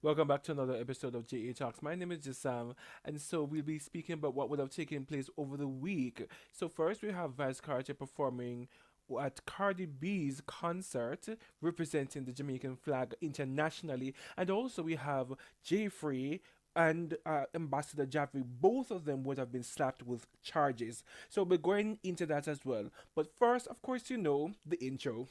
Welcome back to another episode of JAtalks. My name is Jasam, and so we'll be speaking about what would have taken place over the week. So first, we have Vybz Kartel performing at Cardi B's concert, representing the Jamaican flag internationally, and also we have Jaii Frais and Ambassador Jahvy. Both of them would have been slapped with charges. So we're going into that as well. But first, of course, the intro.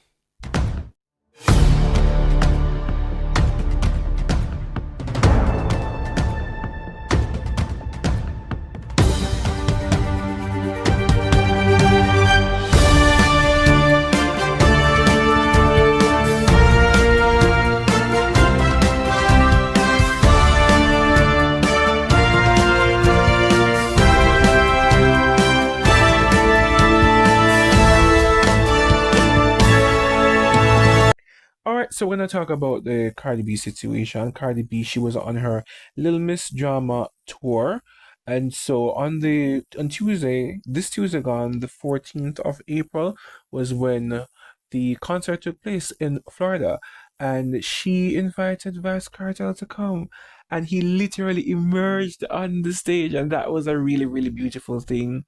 All right, so when I talk about the Cardi B situation, Cardi B, she was on her Little Miss Drama tour, and so on Tuesday, this Tuesday gone, the 14th of April, was when the concert took place in Florida, and she invited Vybz Kartel to come, and he literally emerged on the stage, and that was a really really beautiful thing.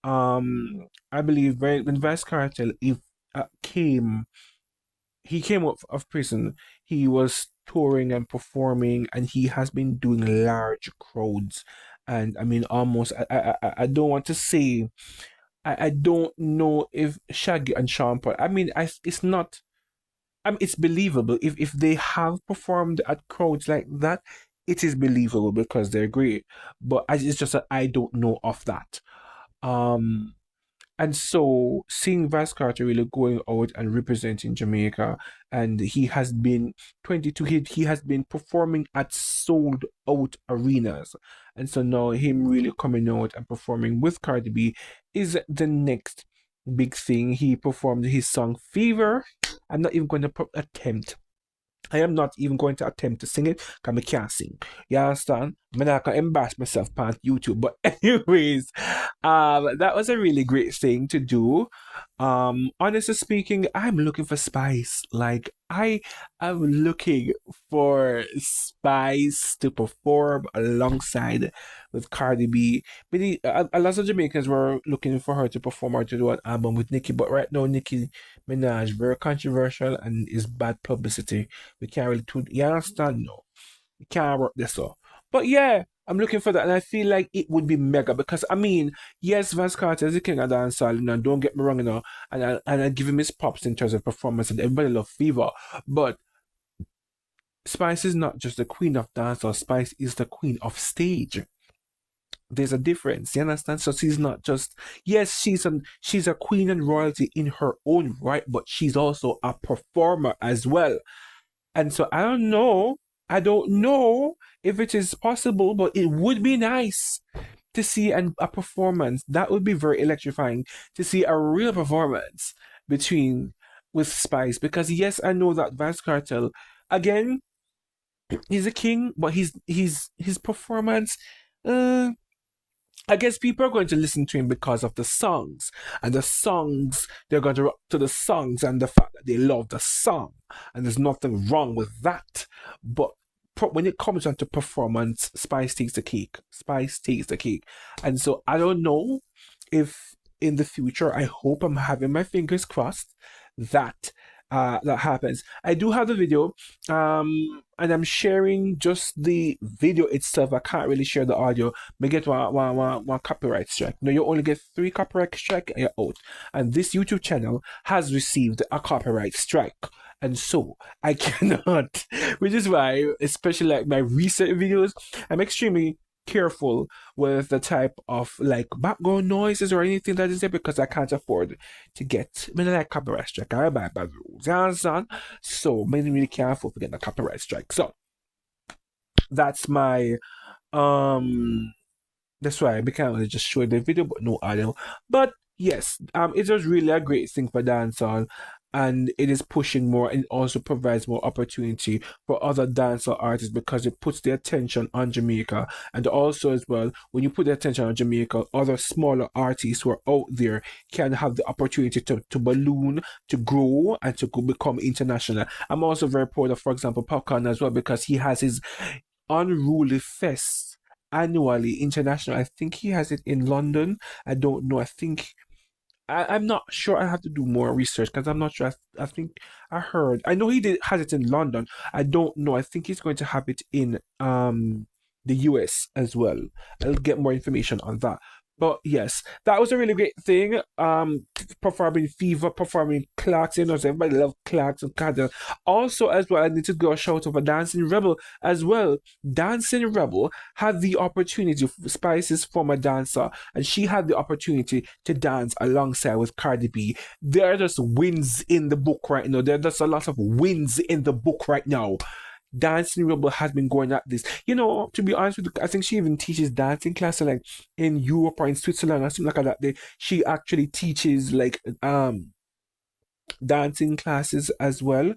I believe when Vybz Kartel if came he came out of prison. He was touring and performing, and he has been doing large crowds. And I mean, almost. I don't want to say. I don't know if Shaggy and Sean Paul. I mean, it's not. I mean, it's believable if they have performed at crowds like that. It is believable because they're great. But it's just that I don't know of that. Um, and so seeing Vybz Carter really going out and representing Jamaica, and he has been 22, he has been performing at sold out arenas. And so now him really coming out and performing with Cardi B is the next big thing. He performed his song Fever. I'm not even going to attempt I am not even going to attempt to sing it because I can't sing. You understand? I'm not gonna embarrass myself on YouTube. But anyways, that was a really great thing to do. Honestly speaking, I'm looking for Spice. Like I am looking for Spice to perform alongside with Cardi B. But a lot of Jamaicans were looking for her to perform or to do an album with Nicki. But right now, Nicki Minaj very controversial and is bad publicity. We can't really you understand? No. We can't work this up. But yeah, I'm looking for that, and I feel like it would be mega because I mean, yes, Vance Carter is the king of dancehall, don't get me wrong, and I give him his props in terms of performance, and everybody love Fever, but Spice is not just the queen of dancehall. Spice is the queen of stage. There's a difference, you understand? So she's not just yes, she's a queen and royalty in her own right, but she's also a performer as well. And so I don't know if it is possible, but it would be nice to see a performance. That would be very electrifying to see a real performance between with Spice. Because yes, I know that Vance Cartel, again, he's a king, but his performance, uh, I guess people are going to listen to him because of the songs. And the songs, they're going to rock to the songs and the fact that they love the song. And there's nothing wrong with that. But when it comes down to performance, Spice takes the cake. Spice takes the cake. And so I don't know if in the future, I hope I'm having my fingers crossed that that happens. I do have the video, and I'm sharing just the video itself. I can't really share the audio. May get one copyright strike. No, you only get 3 copyright strike and you're out. And this YouTube channel has received a copyright strike. And so I cannot, which is why, especially like my recent videos, I'm extremely careful with the type of like background noises or anything that is there because I can't afford to get I mean like copyright strike. I buy bad rules. You understand? So I'm really careful to get a copyright strike. So that's my um that's why I can't really just show the video but no audio. But yes, it was really a great thing for dancehall. and it is pushing more, and it also provides more opportunity for other dancehall artists because it puts the attention on Jamaica. And also as well, when you put the attention on Jamaica, other smaller artists who are out there can have the opportunity to balloon, to grow, and to become international. I'm also very proud of, for example, Popcorn as well, because he has his Unruly Fest annually international. I think he has it in London. I don't know. I'm not sure. I have to do more research because I'm not sure. I think I heard. I know he did has it in London. I don't know. I think he's going to have it in the US as well. I'll get more information on that. But yes, that was a really great thing. Performing Fever, performing Clarks, so everybody love Clarks and Carter. Also, as well, I need to go a shout out for Dancing Rebel as well. Dancing Rebel had the opportunity, Spice's former dancer, and she had the opportunity to dance alongside with Cardi B. There are just wins in the book right now. There are just a lot of wins in the book right now. Dancing Rebel has been going at this. To be honest with you, I think she even teaches dancing classes like in Europe or in Switzerland or something like that. She actually teaches like dancing classes as well.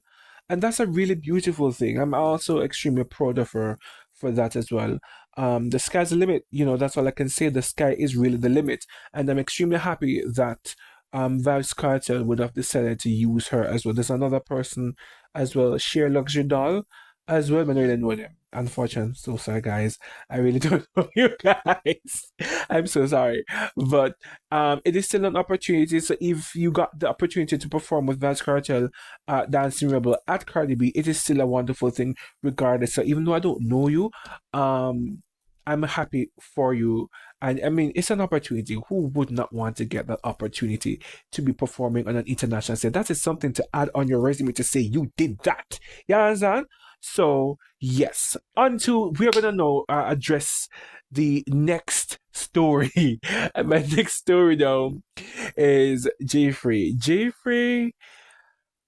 And that's a really beautiful thing. I'm also extremely proud of her for that as well. The sky's the limit, that's all I can say. The sky is really the limit. And I'm extremely happy that Vybz Kartel would have decided to use her as well. There's another person as well, Share Luxury Doll as well, but I don't really know them. Unfortunately, I'm so sorry, guys. I really don't know you guys. I'm so sorry. But it is still an opportunity. So if you got the opportunity to perform with Vybz Kartel Dancing Rebel at Cardi B, it is still a wonderful thing regardless. So even though I don't know you, I'm happy for you. And I mean, it's an opportunity. Who would not want to get that opportunity to be performing on an international stage? That is something to add on your resume to say you did that. You understand? So yes, until we are gonna know address the next story. And my next story though is Jaii Frais. Jaii Frais,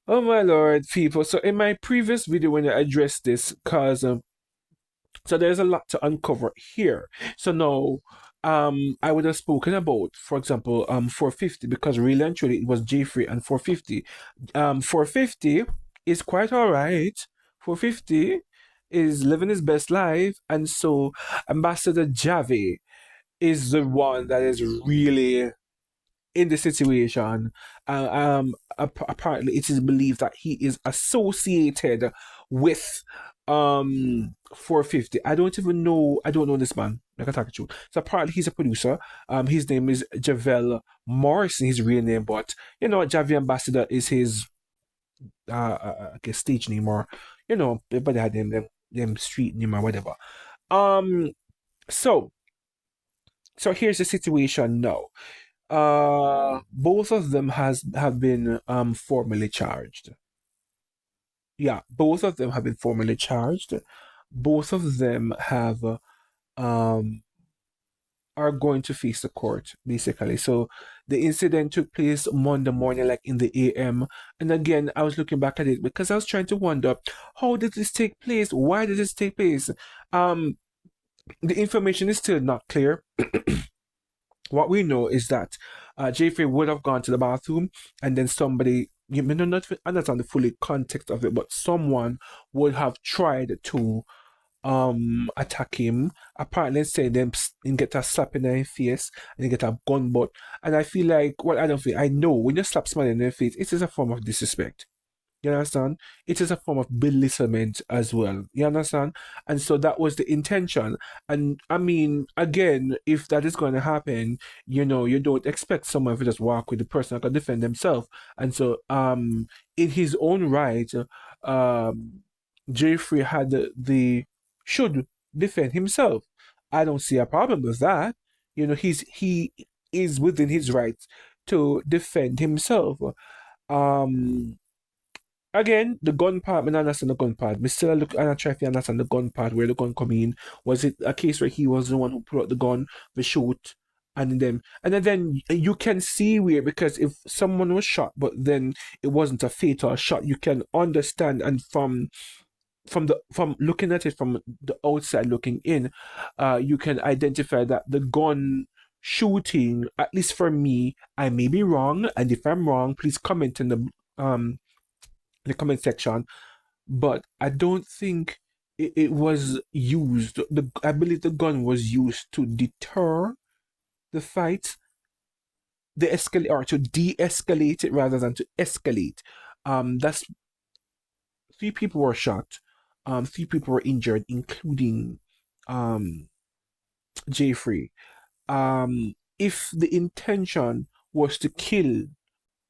oh my lord, people. So in my previous video when I addressed this, cause so there's a lot to uncover here. So now I would have spoken about, for example, 450, because really and truly it was Jaii Frais and 450. 450 is quite alright. 450 is living his best life, and so Ambassador Jahvy is the one that is really in the situation. Apparently, it is believed that he is associated with 450. I don't even know. I don't know this man. Like I talk to you. So apparently he's a producer. His name is Javel Morrison. His real name, but Jahvy Ambassador is his I guess stage name, or everybody had them street name or whatever. So here's the situation now. Both of them have been formally charged. Yeah, both of them have been formally charged. Both of them have um are going to face the court, basically. So the incident took place Monday morning, like in the AM. And again, I was looking back at it because I was trying to wonder, how did this take place? Why did this take place? The information is still not clear. What we know is that Jaii Frais would have gone to the bathroom, and then somebody, you may not understand the full context of it, but someone would have tried to attack him. Apparently say them and get a slap in their face and get a gun butt. And I feel like, well, I don't feel, I know when you slap somebody in their face, it is a form of disrespect. You understand? It is a form of belittlement as well. You understand? And so that was the intention. And I mean, again, if that is going to happen, you don't expect someone to just walk with the person that can defend themselves. And so, in his own right, Jaii Frais had the should defend himself. I don't see a problem with that. He is within his rights to defend himself. Um, Again, the gun part, I don't understand the gun part. Me still look and I try to understand the gun part, where the gun come in. Was it a case where he was the one who put out the gun, the shoot, and then you can see where, because if someone was shot but then it wasn't a fatal shot, you can understand, and from looking at it from the outside looking in, you can identify that the gun shooting, at least for me, I may be wrong, and if I'm wrong, please comment in the the comment section, but I don't think it was used. I believe the gun was used to deter the fight, the escalate, or to de-escalate it rather than to escalate. That's three people were shot. Three people were injured, including um Jaii Frais. If the intention was to kill,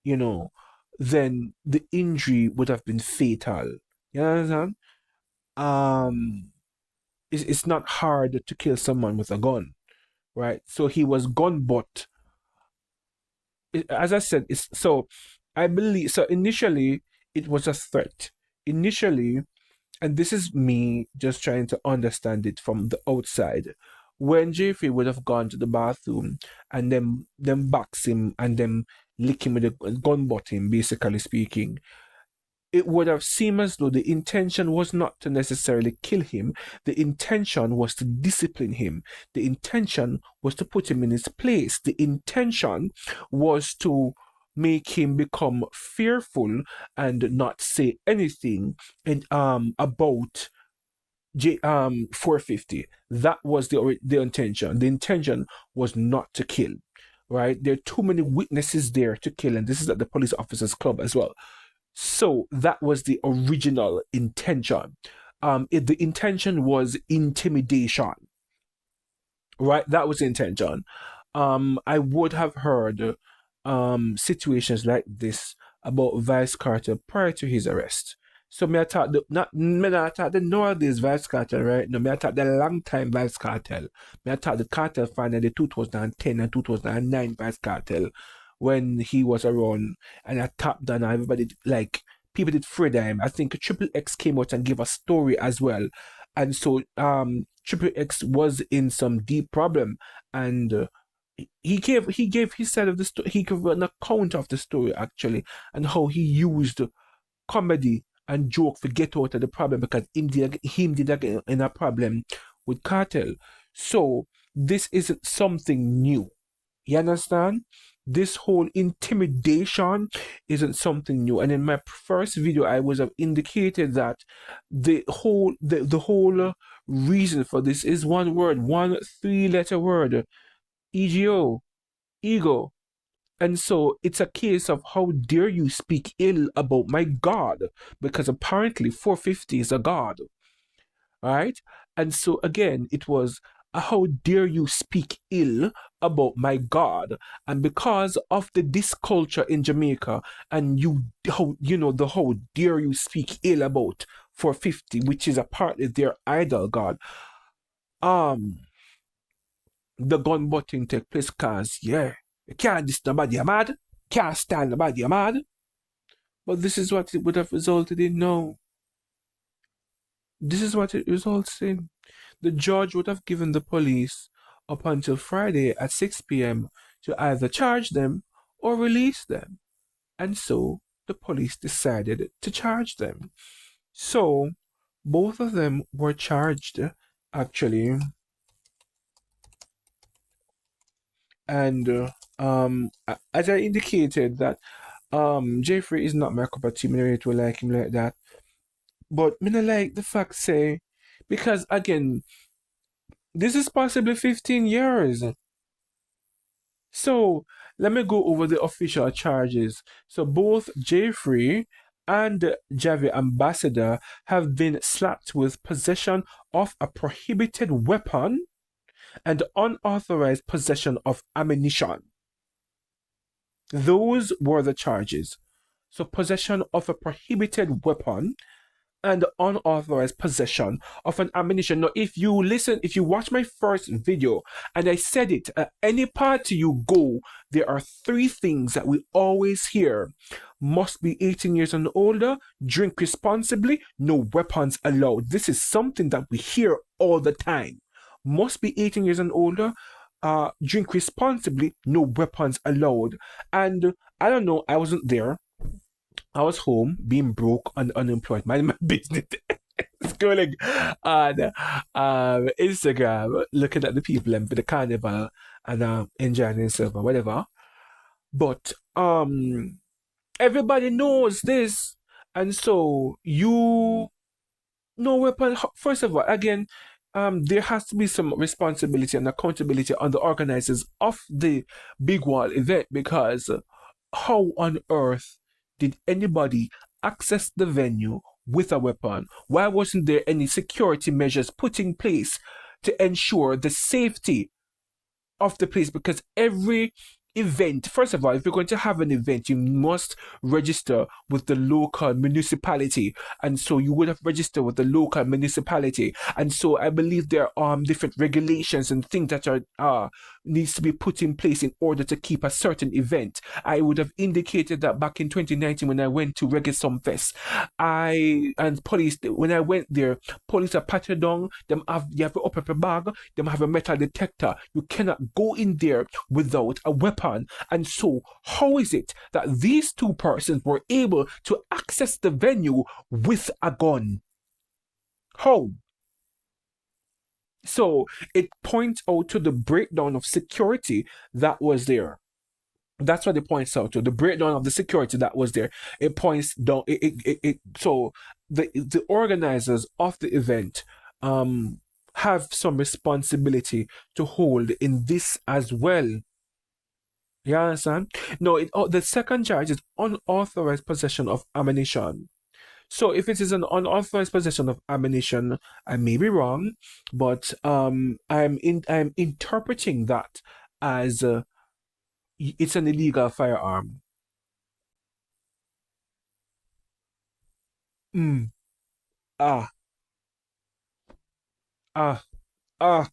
you know, then the injury would have been fatal. You understand? Um, it's not hard to kill someone with a gun, right? So he was gun butt. As I said, it's so I believe so. Initially, it was a threat. Initially, and this is me just trying to understand it from the outside. When Jeffrey would have gone to the bathroom and then box him and then lick him with a gun butt him, basically speaking, it would have seemed as though the intention was not to necessarily kill him. The intention was to discipline him. The intention was to put him in his place. The intention was to make him become fearful and not say anything and about 450. That was the intention. The intention was not to kill. Right? There are too many witnesses there to kill, and this is at the police officers club as well. So that was the original intention. The intention was intimidation, right? That was the intention. I would have heard situations like this about Vybz Kartel prior to his arrest. So me I thought the nowadays Vybz Kartel, right? No, me I thought the long time Vybz Kartel. Me I thought the Kartel final the 2010 and 2009 Vybz Kartel when he was around and I tapped down everybody like people did afraid of him. I think Triple X came out and gave a story as well. And so Triple X was in some deep problem and he gave his side of the story. He gave an account of the story actually and how he used comedy and joke to get out of the problem because him did get in a problem with Cartel. So this isn't something new. You understand? This whole intimidation isn't something new. And in my first video, I was have indicated that the whole reason for this is one word, one three-letter word, ego, ego. And so it's a case of how dare you speak ill about my God, because apparently 450 is a God, right? And so again, it was how dare you speak ill about my God, and because of the this culture in Jamaica, and the how dare you speak ill about 450, which is apparently their idol God. Um, the gun butting take place cause you can't diss nobody, you mad? Can't stand nobody, you mad? But this is what it would have resulted in. No, this is what it results in. The judge would have given the police up until Friday at 6 p.m. to either charge them or release them. And so the police decided to charge them. So both of them were charged, actually. And as I indicated that Jeffrey is not my cup of tea, I don't really like him like that. But I like the fact say because again, this is possibly 15 years. So let me go over the official charges. So both Jeffrey and Jahvy Ambassador have been slapped with possession of a prohibited weapon and unauthorized possession of ammunition. Those were the charges. So possession of a prohibited weapon and unauthorized possession of an ammunition. Now, if you watch my first video, and I said it, at any party you go, there are three things that we always hear. Must be 18 years and older, drink responsibly, no weapons allowed. This is something that we hear all the time. Must be 18 years and older, drink responsibly, no weapons allowed. And I don't know, I wasn't there. I was home, being broke and unemployed, minding my business, scrolling on Instagram, looking at the people and for the carnival and enjoying themselves or whatever. But Everybody knows this. And so you no weapon. First of all, again, there has to be some responsibility and accountability on the organizers of the Big Wall event because how on earth did anybody access the venue with a weapon? Why wasn't there any security measures put in place to ensure the safety of the place? Because every event, first of all, if you're going to have an event, you must register with the local municipality. And so you would have registered with the local municipality. And so I believe there are different regulations and things that are needs to be put in place in order to keep a certain event. I would have indicated that back in 2019 when I went to Reggae Some Fest. I and police when I went there, police are patted down, them have you have to open up a bag, them have a metal detector. You cannot go in there without a weapon. And so how is it that these two persons were able to access the venue with a gun? How? So it points out to the breakdown of security that was there. That's what it points out to the breakdown of the security that was there. It points down. So the organizers of the event have some responsibility to hold in this as well. You understand? No, the second charge is unauthorized possession of ammunition. So if it is an unauthorized possession of ammunition, I may be wrong, but I'm interpreting that as it's an illegal firearm. Mm. Ah, ah, ah.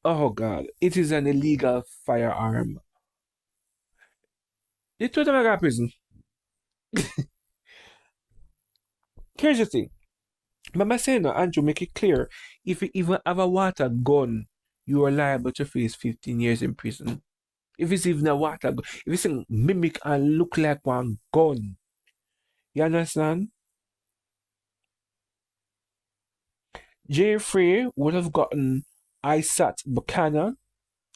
Oh God, it is an illegal firearm. You told them I got prison. Here's the thing. Mama saying no, Andrew, make it clear. If you even have a water gun, you are liable to face 15 years in prison. If it's even a water gun, if it's a mimic and look like one gun, you understand? Jaii Frais would have gotten Isat Buchanan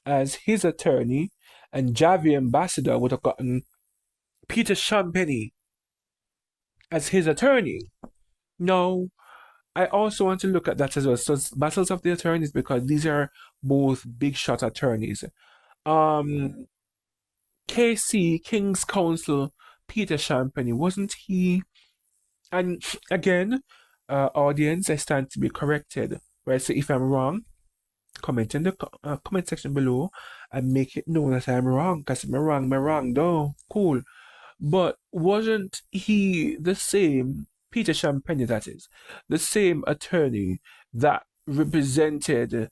as his attorney, and Jahvy Ambassador would have gotten Peter Champagny as his attorney. No, I also want to look at that as well. So it's battles of the attorneys because these are both big shot attorneys. Um, KC King's Counsel Peter Champagny wasn't he? And again, audience, I stand to be corrected. Right, so if I'm wrong, comment in the comment section below and make it known that I'm wrong. Because if I'm wrong, though. Cool. But wasn't he the same, Peter Champagne, that is, the same attorney that represented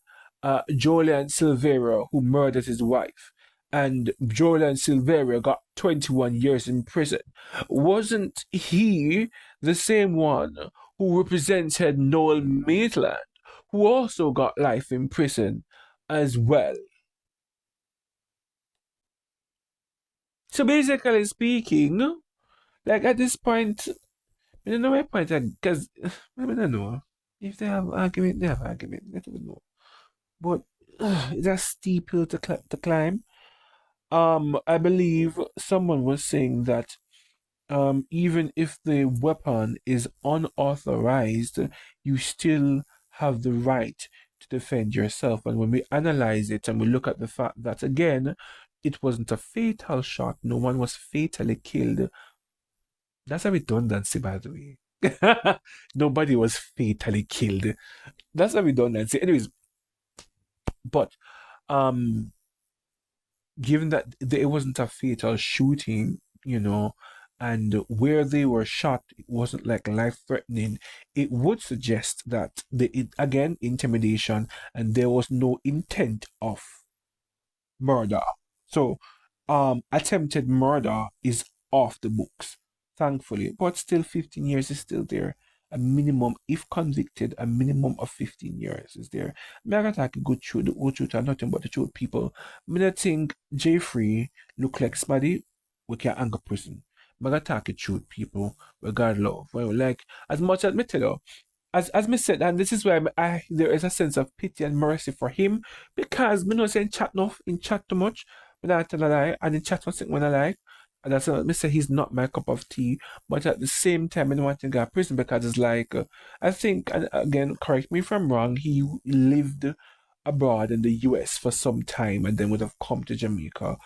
Julian Silvera, who murdered his wife? And Julian Silvera got 21 years in prison. Wasn't he the same one who represented Noel Maitland, who also got life in prison as well? So basically speaking, like at this point, I don't know my point, because I don't know. If they have argument, they have argument. I don't know. But it's a steep hill to climb. I believe someone was saying that even if the weapon is unauthorized, you still have the right to defend yourself. And when we analyze it and we look at the fact that again, it wasn't a fatal shot, no one was fatally killed. That's a redundancy, by the way. Nobody was fatally killed. That's a redundancy. Anyways, but um, given that it wasn't a fatal shooting, and where they were shot, it wasn't like life threatening. It would suggest that again intimidation, and there was no intent of murder. So, attempted murder is off the books, thankfully. But still, 15 years is still there. A minimum, if convicted, a minimum of 15 years is there. I'm not talk good truth, the good truth, and nothing but the truth, people. I don't think Jaii Frais look like somebody we can anger prison. I'm not talk the truth, people. We got love. Well, like, as much as me tell you, as me said, and this is why there is a sense of pity and mercy for him because me not saying chat enough in chat too much, but I tell a lie, and in chat something when I like. That's what I say. He's not my cup of tea, but at the same time, I don't want to go to prison because it's like I think, and again, correct me if I'm wrong. He lived abroad in the U.S. for some time and then would have come to Jamaica,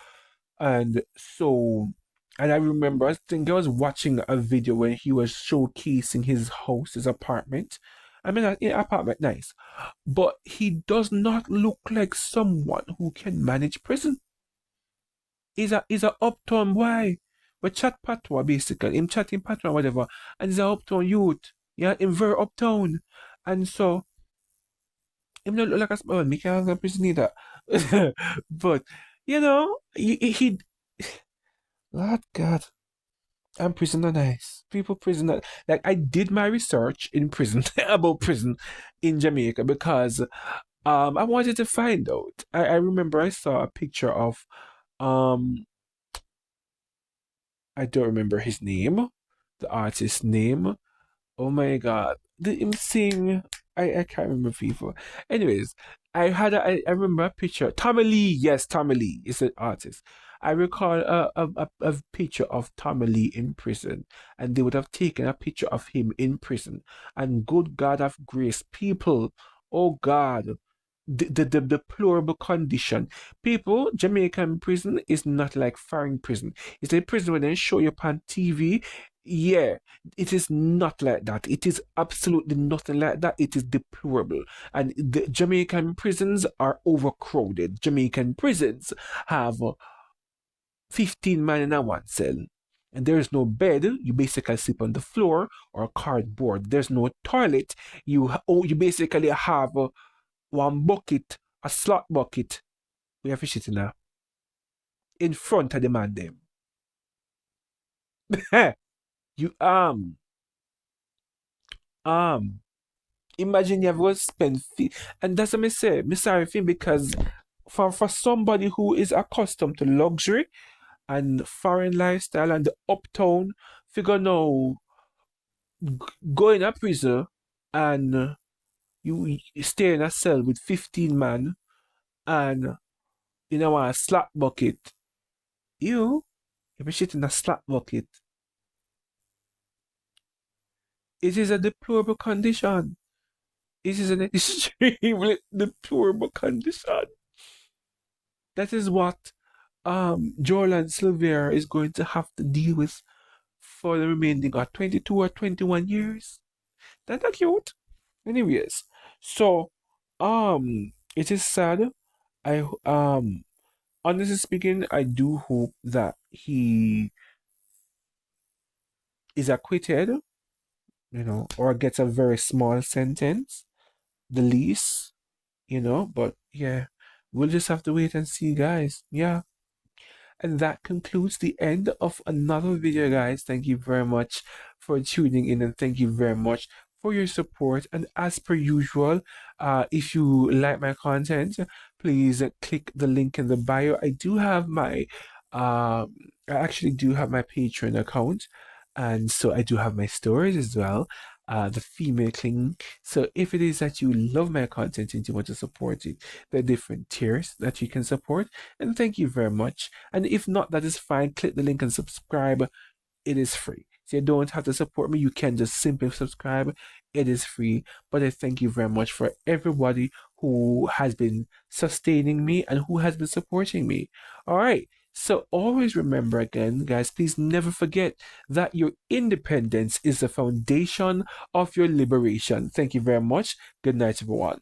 and so. And I remember, I think I was watching a video where he was showcasing his house, his apartment. I mean, apartment, nice, but he does not look like someone who can manage prison. He's a uptown boy. We chat patois basically. Him chatting patois whatever. And he's a uptown youth. Yeah, him very uptown. And so him not look like a well, me can't have a prison either. But he Lord God, I'm prisoner nice. People prisoner like I did my research in prison about prison in Jamaica because I wanted to find out. I remember I saw a picture of um I don't remember his name, the artist's name. Oh my God. Did him sing? I can't remember people. Anyways, I remember a picture. Tommy Lee, yes, Tommy Lee is an artist. I recall a picture of Tommy Lee in prison, and they would have taken a picture of him in prison. And good God of grace, people, oh God, the deplorable condition. People, Jamaican prison is not like foreign prison. It's a prison where they show you on TV. Yeah, it is not like that. It is absolutely nothing like that. It is deplorable. And the Jamaican prisons are overcrowded. Jamaican prisons have 15 man in a one cell. And there is no bed. You basically sleep on the floor or cardboard. There's no toilet. You basically have one bucket, a slot bucket. We have fish it in front of the man them. you um imagine you have to spend and that's what I say. Me sorry for because for somebody who is accustomed to luxury and foreign lifestyle and the uptown figure now go in a prison and you stay in a cell with 15 man and a slap bucket. If you shit in a slap bucket, it is a deplorable condition. It is an extremely deplorable condition. That is what Jordan Silver is going to have to deal with for the remaining of 22 or 21 years. That's not cute. Anyways, so it is sad. I honestly speaking, I do hope that he is acquitted, or gets a very small sentence, the least, but yeah, we'll just have to wait and see, guys. Yeah. And that concludes the end of another video, guys. Thank you very much for tuning in and thank you very much for your support. And as per usual, if you like my content, please click the link in the bio. I actually do have my Patreon account. And so I do have my stories as well, the female cling. So if it is that you love my content and you want to support it, there are different tiers that you can support. And thank you very much. And if not, that is fine. Click the link and subscribe. It is free. So you don't have to support me. You can just simply subscribe. It is free. But I thank you very much for everybody who has been sustaining me and who has been supporting me. All right. So always remember again, guys, please never forget that your independence is the foundation of your liberation. Thank you very much. Good night, everyone.